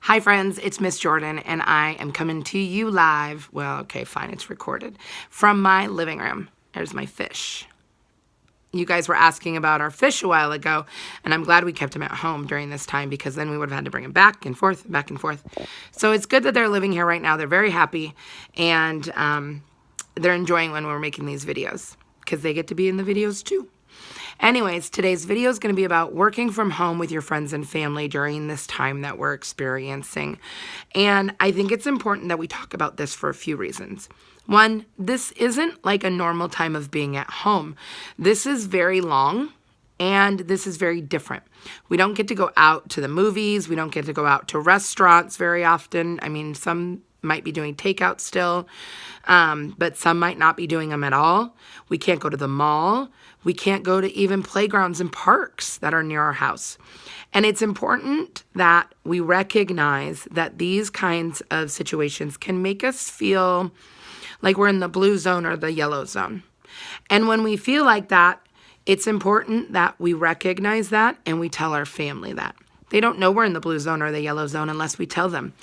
Hi friends, it's Miss Jordan and I am coming to you live, well, okay, fine, it's recorded, from my living room. There's my fish. You guys were asking about our fish a while ago, and I'm glad we kept him at home during this time because then we would have had to bring him back and forth, back and forth. So it's good that they're living here right now. They're very happy, and they're enjoying when we're making these videos because they get to be in the videos too. Anyways, today's video is going to be about working from home with your friends and family during this time that we're experiencing. And I think it's important that we talk about this for a few reasons. One, this isn't like a normal time of being at home. This is very long and this is very different. We don't get to go out to the movies. We don't get to go out to restaurants very often. I mean, some might be doing takeout still, but some might not be doing them at all. We can't go to the mall. We can't go to even playgrounds and parks that are near our house. And it's important that we recognize that these kinds of situations can make us feel like we're in the blue zone or the yellow zone. And when we feel like that, it's important that we recognize that and we tell our family that. They don't know we're in the blue zone or the yellow zone unless we tell them.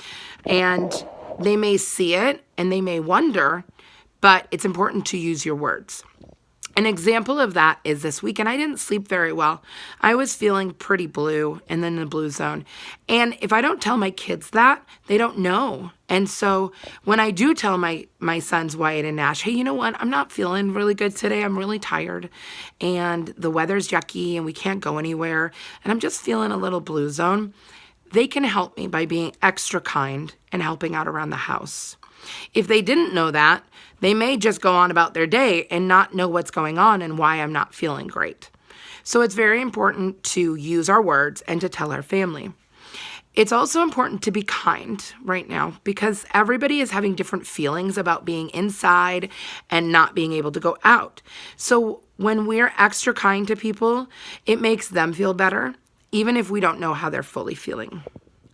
And they may see it and they may wonder, but it's important to use your words. An example of that is this weekend. I didn't sleep very well. I was feeling pretty blue and then in the blue zone. And if I don't tell my kids that, they don't know. And so when I do tell my sons, Wyatt and Nash, hey, you know what? I'm not feeling really good today. I'm really tired and the weather's yucky and we can't go anywhere. And I'm just feeling a little blue zone. They can help me by being extra kind and helping out around the house. If they didn't know that, they may just go on about their day and not know what's going on and why I'm not feeling great. So it's very important to use our words and to tell our family. It's also important to be kind right now because everybody is having different feelings about being inside and not being able to go out. So when we're extra kind to people, it makes them feel better, even if we don't know how they're fully feeling.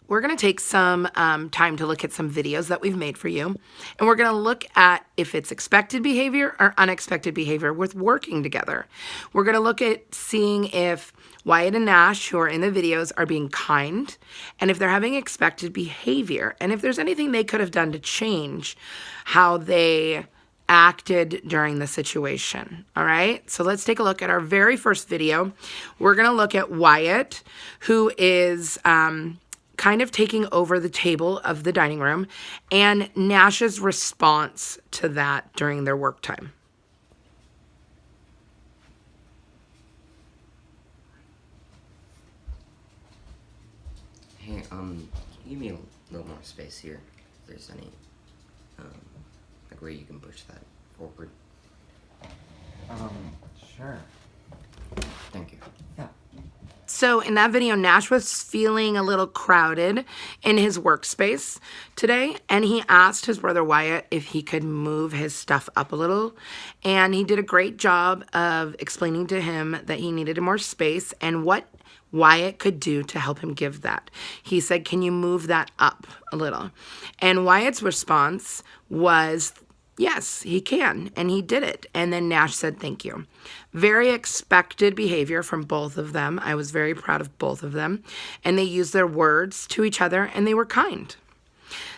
We're going to take some time to look at some videos that we've made for you. And we're going to look at if it's expected behavior or unexpected behavior with working together. We're going to look at seeing if Wyatt and Nash, who are in the videos, are being kind, and if they're having expected behavior, and if there's anything they could have done to change how they acted during the situation. All right, so let's take a look at our very first video. We're going to look at Wyatt, who is kind of taking over the table of the dining room, and Nash's response to that during their work time. Hey, give me a little more space here, if there's any, like where you can push that forward. Sure. Thank you. Yeah. So in that video, Nash was feeling a little crowded in his workspace today, and he asked his brother Wyatt if he could move his stuff up a little, and he did a great job of explaining to him that he needed more space and what Wyatt could do to help him give that. He said, can you move that up a little? And Wyatt's response was, yes, he can, and he did it. And then Nash said, thank you. Very expected behavior from both of them. I was very proud of both of them. And they used their words to each other, and they were kind.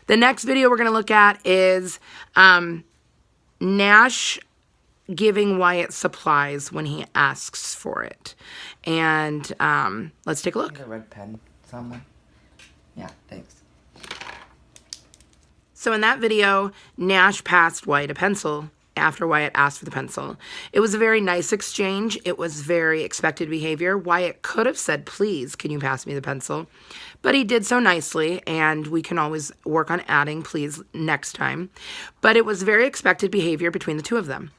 The next video we're going to look at is Nash giving Wyatt supplies when he asks for it. And let's take a look. Need a red pen, someone? Yeah, thanks. So in that video, Nash passed Wyatt a pencil after Wyatt asked for the pencil. It was a very nice exchange. It was very expected behavior. Wyatt could have said, please, can you pass me the pencil? But he did so nicely, and we can always work on adding please next time. But it was very expected behavior between the two of them.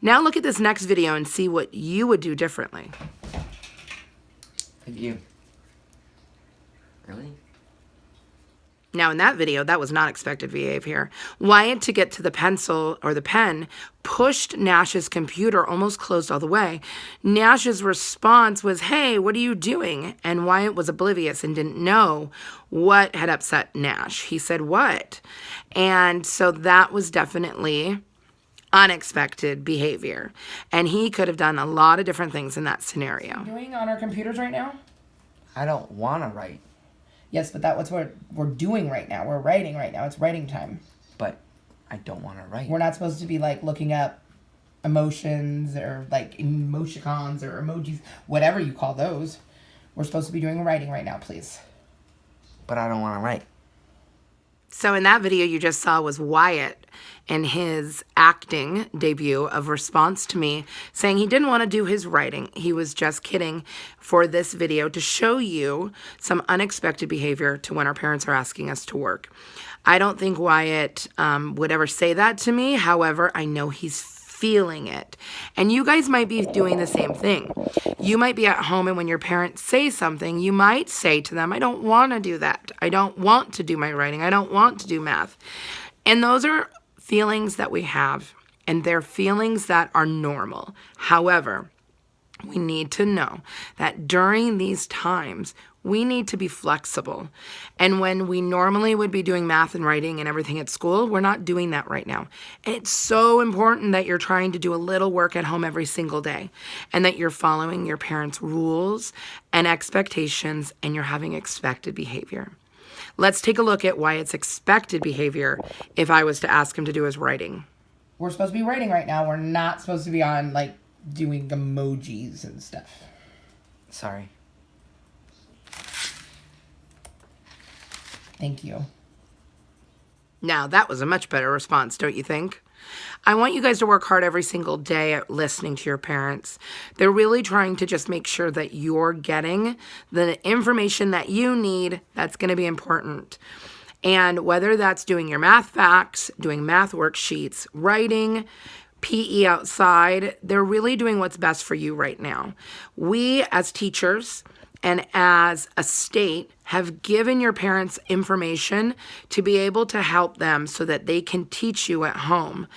Now look at this next video and see what you would do differently. Thank you. Really? Now in that video, that was not expected behavior. Wyatt, to get to the pencil or the pen, pushed Nash's computer almost closed all the way. Nash's response was, hey, what are you doing? And Wyatt was oblivious and didn't know what had upset Nash. He said, what? And so that was definitely unexpected behavior. And he could have done a lot of different things in that scenario. Doing on our computers right now? I don't want to write. Yes, but that's what we're doing right now. We're writing right now. It's writing time. But I don't want to write. We're not supposed to be like looking up emotions or like emoticons or emojis, whatever you call those. We're supposed to be doing writing right now, please. But I don't want to write. So in that video you just saw was Wyatt and his acting debut of response to me saying he didn't want to do his writing. He was just kidding for this video to show you some unexpected behavior to when our parents are asking us to work. I don't think Wyatt would ever say that to me. However, I know he's feeling it. And you guys might be doing the same thing. You might be at home and when your parents say something, you might say to them, I don't want to do that. I don't want to do my writing. I don't want to do math. And those are feelings that we have, and they're feelings that are normal. However, we need to know that during these times, we need to be flexible. And when we normally would be doing math and writing and everything at school, we're not doing that right now. And it's so important that you're trying to do a little work at home every single day and that you're following your parents' rules and expectations and you're having expected behavior. Let's take a look at why it's expected behavior if I was to ask him to do his writing. We're supposed to be writing right now. We're not supposed to be on like doing emojis and stuff. Sorry. Thank you. Now, that was a much better response, don't you think? I want you guys to work hard every single day at listening to your parents. They're really trying to just make sure that you're getting the information that you need that's going to be important. And whether that's doing your math facts, doing math worksheets, writing, PE outside, they're really doing what's best for you right now. We, as teachers, and as a state, have given your parents information to be able to help them so that they can teach you at home.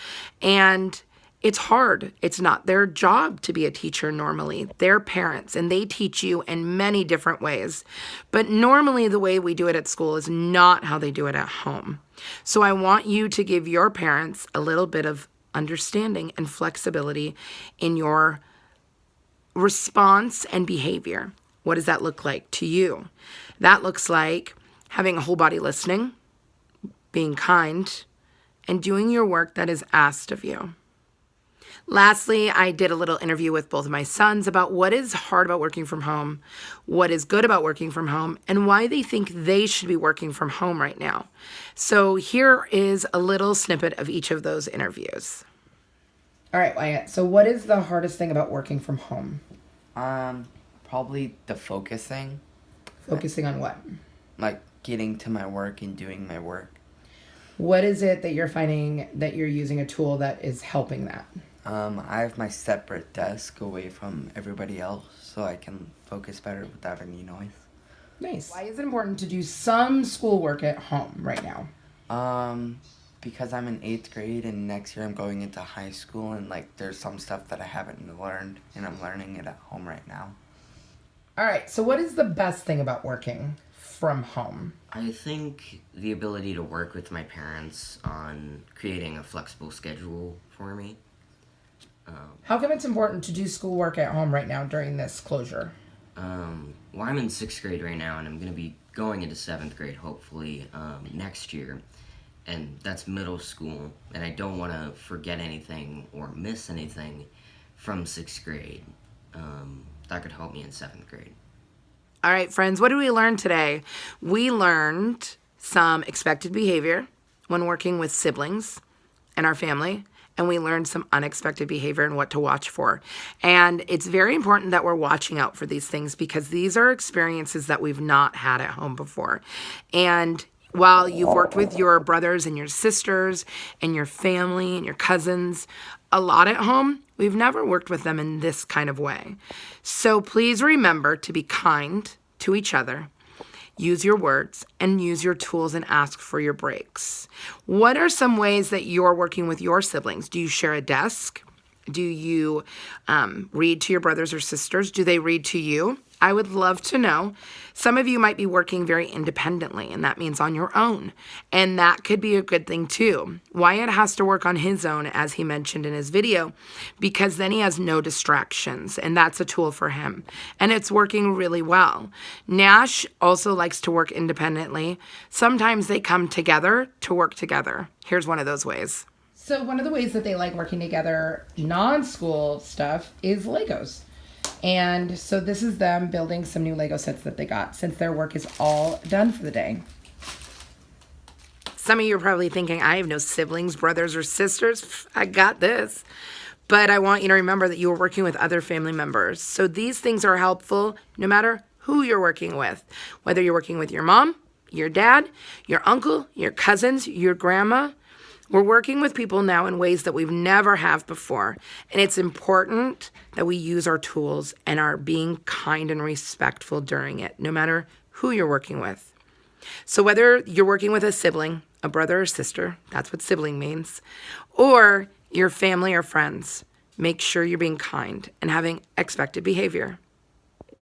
And it's hard. It's not their job to be a teacher normally. They're parents, and they teach you in many different ways. But normally the way we do it at school is not how they do it at home. So I want you to give your parents a little bit of understanding and flexibility in your response and behavior. What does that look like to you? That looks like having a whole body listening, being kind, and doing your work that is asked of you. Lastly, I did a little interview with both of my sons about what is hard about working from home, what is good about working from home, and why they think they should be working from home right now. So here is a little snippet of each of those interviews. All right, Wyatt. So what is the hardest thing about working from home? Probably the focusing. Focusing on what? Like getting to my work and doing my work. What is it that you're finding that you're using a tool that is helping that? I have my separate desk away from everybody else so I can focus better without any noise. Nice. Why is it important to do some schoolwork at home right now? Because I'm in 8th grade and next year I'm going into high school and like there's some stuff that I haven't learned and I'm learning it at home right now. All right, so what is the best thing about working from home? I think the ability to work with my parents on creating a flexible schedule for me. How come it's important to do schoolwork at home right now during this closure? Well, I'm in 6th grade right now, and I'm going to be going into 7th grade, hopefully, next year. And that's middle school, and I don't want to forget anything or miss anything from 6th grade. That could help me in 7th grade. All right, friends, what did we learn today? We learned some expected behavior when working with siblings and our family, and we learned some unexpected behavior and what to watch for. And it's very important that we're watching out for these things because these are experiences that we've not had at home before. And while you've worked with your brothers and your sisters and your family and your cousins a lot at home, we've never worked with them in this kind of way. So please remember to be kind to each other. Use your words and use your tools and ask for your breaks. What are some ways that you're working with your siblings? Do you share a desk? Do you read to your brothers or sisters? Do they read to you? I would love to know. Some of you might be working very independently, and that means on your own. And that could be a good thing too. Wyatt has to work on his own, as he mentioned in his video, because then he has no distractions, and that's a tool for him. And it's working really well. Nash also likes to work independently. Sometimes they come together to work together. Here's one of those ways. So one of the ways that they like working together, non-school stuff, is Legos. And so this is them building some new Lego sets that they got since their work is all done for the day. Some of you are probably thinking, I have no siblings, brothers, or sisters. I got this. But I want you to remember that you are working with other family members. So these things are helpful no matter who you're working with. Whether you're working with your mom, your dad, your uncle, your cousins, your grandma. We're working with people now in ways that we've never have before. And it's important that we use our tools and are being kind and respectful during it, no matter who you're working with. So whether you're working with a sibling, a brother or sister, that's what sibling means, or your family or friends, make sure you're being kind and having expected behavior.